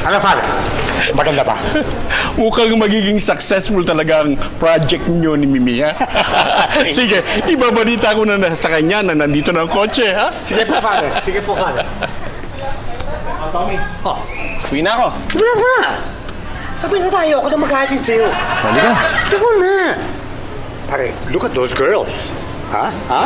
Ano, father? Maganda ba? Mukhang magiging successful talaga ang project niyo ni Mimi, ha? Sige, ibabalita ko na sa kanya na nandito na ang kotse, ha? Sige po, father. Sige po, father. Tommy. Oh, Uwi na ako. tara na. Sabi na tayo, ako na maghahatid sa'yo. Halika. Tara na. Pare, look at those girls. Ha? Ha?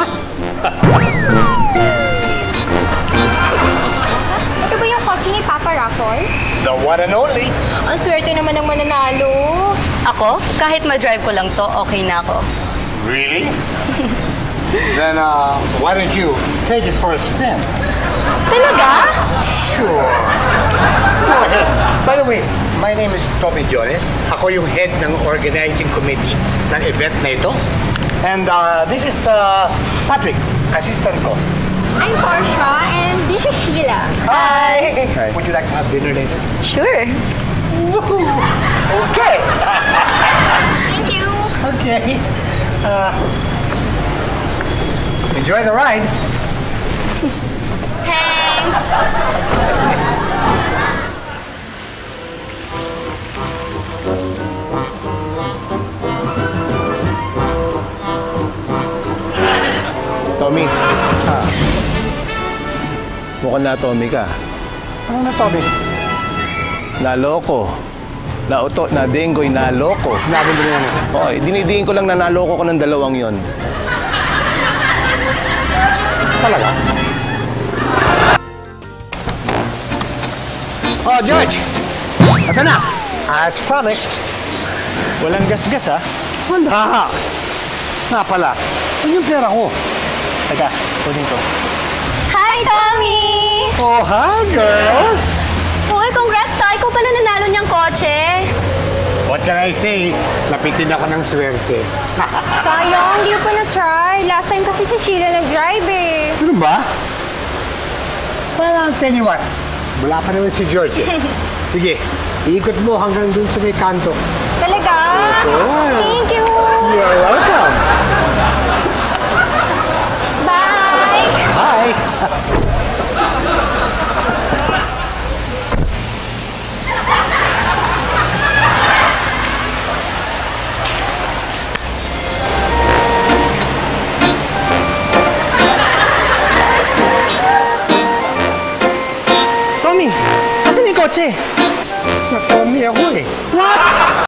Ito ba yung kotse ni Papa Rafford? The one and only. Ang swerte naman ng mananalo. Ako, kahit ma-drive ko lang to, okay na ako. Really? Then, why don't you take it for a spin? Talaga? Sure. Go ahead. By the way, my name is Tommy Jones. Ako yung head ng organizing committee ng event na ito. And this is Patrick, assistant ko. I'm Portia and this is Sheila. Hi! Would you like to have dinner later? Sure. Okay! Thank you. Okay. Enjoy the ride. Thanks. Tommy. Mukhang na-Tommy ka. Ano na, Tommy? Naloko. Nauto, na-denggoy, naloko. Sinabi mo na yan. Okay, dinidiin ko lang na naloko ko ng dalawang yon. Talaga? Oh, George! Ito na! As promised. Walang gasgas, ha? Wala! Nga pala, yun yung pera ko. Teka, kunin ko. Hi, Tommy! Oh, hi, girls! Hoy, congrats sa ikaw pala nanalo niyang kotse. What can I say? Lapitin ako ng swerte. Sayang, hindi ko pa na-try. Last time kasi si Sheila nag-drive eh. Ano ba? Well, I'll tell you what. Wala pa naman si George eh. Sige, ikot mo hanggang dun sa may kanto. Talaga? Oo. Thank you.